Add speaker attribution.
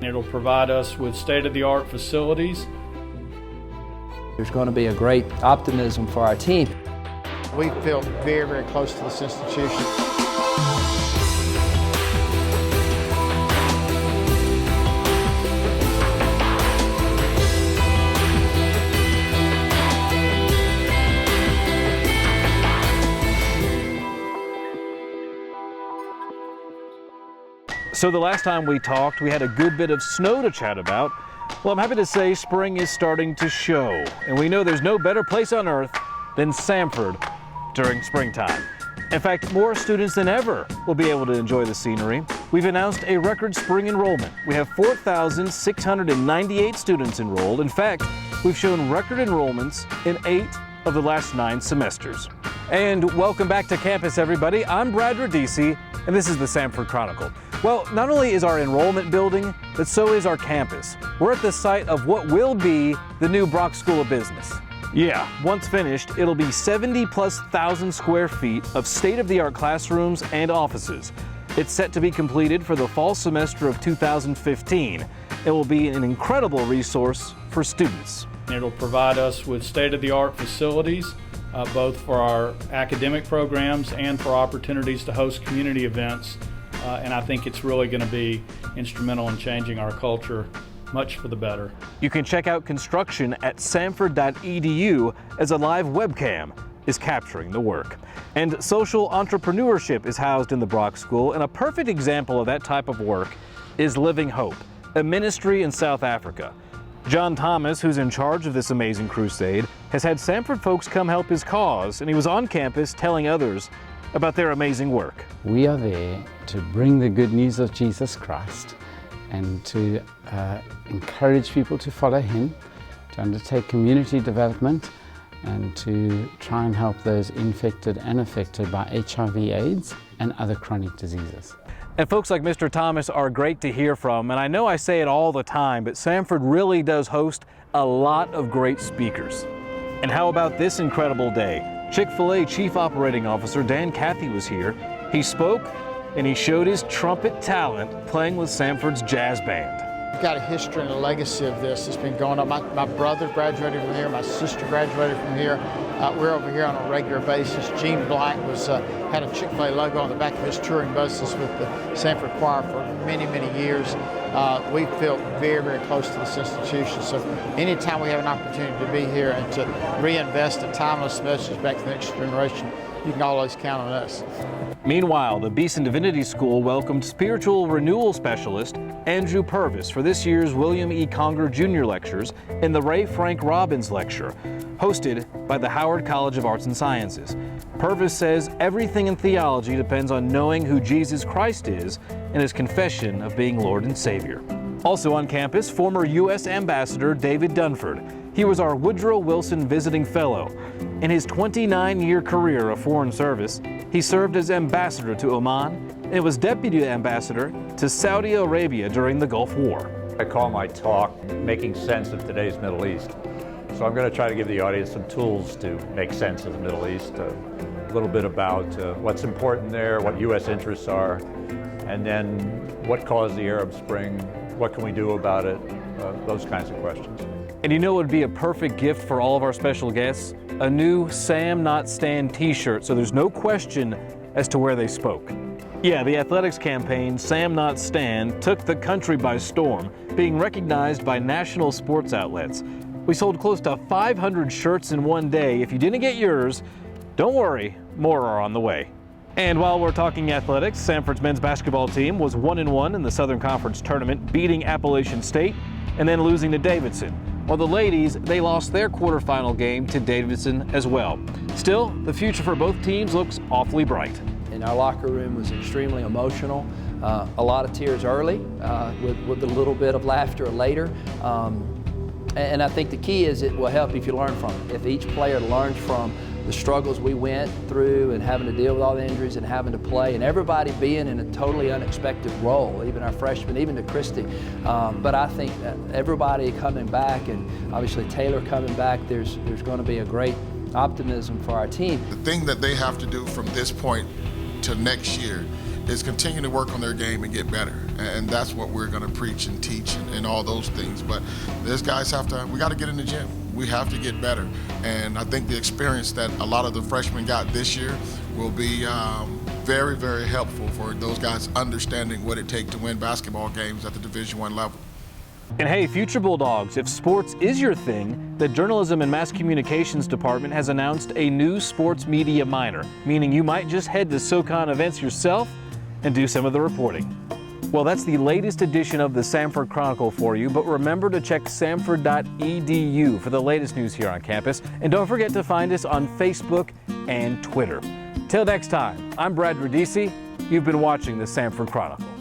Speaker 1: It'll provide us with state-of-the-art facilities.
Speaker 2: There's going to be a great optimism for our team.
Speaker 3: We feel very, very close to this institution.
Speaker 4: So the last time we talked, we had a good bit of snow to chat about. Well, I'm happy to say spring is starting to show, and we know there's no better place on earth than Samford during springtime. In fact, more students than ever will be able to enjoy the scenery. We've announced a record spring enrollment. We have 4,698 students enrolled. In fact, we've shown record enrollments in 8 of the last 9 semesters. And welcome back to campus, everybody. I'm Brad Radisi, and this is the Samford Chronicle. Well, not only is our enrollment building, but so is our campus. We're at the site of what will be the new Brock School of Business. Yeah, once finished, it'll be 70,000+ square feet of state-of-the-art classrooms and offices. It's set to be completed for the fall semester of 2015. It will be an incredible resource for students.
Speaker 1: It'll provide us with state-of-the-art facilities, both for our academic programs and for opportunities to host community events. And I think it's really going to be instrumental in changing our culture much for the better.
Speaker 4: You can check out construction at samford.edu as a live webcam is capturing the work. And social entrepreneurship is housed in the Brock School, and a perfect example of that type of work is Living Hope, a ministry in South Africa. John Thomas, who's in charge of this amazing crusade, has had Samford folks come help his cause, and he was on campus telling others about their amazing work.
Speaker 5: We are there to bring the good news of Jesus Christ and to encourage people to follow Him, to undertake community development, and to try and help those infected and affected by HIV/AIDS and other chronic diseases.
Speaker 4: And folks like Mr. Thomas are great to hear from, and I know I say it all the time, but Samford really does host a lot of great speakers. And how about this incredible day? Chick-fil-A Chief Operating Officer Dan Cathy was here. He spoke and he showed his trumpet talent playing with Samford's jazz band.
Speaker 3: We've got a history and a legacy of this. It's been going on. My brother graduated from here. My sister graduated from here. We're over here on a regular basis. Gene Black had a Chick-fil-A logo on the back of his touring buses with the Samford Choir for many, many years. We feel very, very close to this institution. So anytime we have an opportunity to be here and to reinvest a timeless message back to the next generation, you can always count on us.
Speaker 4: Meanwhile, the Beeson Divinity School welcomed spiritual renewal specialist Andrew Purvis for this year's William E. Conger Jr. Lectures and the Ray Frank Robbins Lecture, hosted by the Howard College of Arts and Sciences. Purvis says everything in theology depends on knowing who Jesus Christ is and his confession of being Lord and Savior. Also on campus, former U.S. Ambassador David Dunford. He was our Woodrow Wilson Visiting Fellow. In his 29-year career of foreign service, he served as ambassador to Oman and was deputy ambassador to Saudi Arabia during the Gulf War.
Speaker 6: I call my talk Making Sense of Today's Middle East. So I'm going to try to give the audience some tools to make sense of the Middle East, a little bit about what's important there, what U.S. interests are, and then what caused the Arab Spring, what can we do about it, those kinds of questions.
Speaker 4: And you know what would be a perfect gift for all of our special guests? A new Sam Not Stan t-shirt, so there's no question as to where they spoke. Yeah, the athletics campaign, Sam Not Stan, took the country by storm, being recognized by national sports outlets. We sold close to 500 shirts in one day. If you didn't get yours, don't worry, more are on the way. And while we're talking athletics, Samford's men's basketball team was 1-1 in the Southern Conference tournament, beating Appalachian State and then losing to Davidson. While the ladies, they lost their quarterfinal game to Davidson as well. Still, the future for both teams looks awfully bright.
Speaker 2: And our locker room was extremely emotional. A lot of tears early, with a little bit of laughter later. And I think the key is it will help if you learn from it. If each player learns from the struggles we went through and having to deal with all the injuries and having to play, and everybody being in a totally unexpected role, even our freshmen, even to Christy. But I think that everybody coming back, and obviously Taylor coming back, there's going to be a great optimism for our team.
Speaker 7: The thing that they have to do from this point to next year is continue to work on their game and get better. And that's what we're going to preach and teach and all those things. But these guys we got to get in the gym. We have to get better. And I think the experience that a lot of the freshmen got this year will be very, very helpful for those guys understanding what it takes to win basketball games at the Division I level.
Speaker 4: And hey, future Bulldogs, if sports is your thing, the Journalism and Mass Communications Department has announced a new sports media minor, meaning you might just head to SoCon events yourself and do some of the reporting. Well, that's the latest edition of the Samford Chronicle for you, but remember to check samford.edu for the latest news here on campus, and don't forget to find us on Facebook and Twitter. Till next time, I'm Brad Radisi. You've been watching the Samford Chronicle.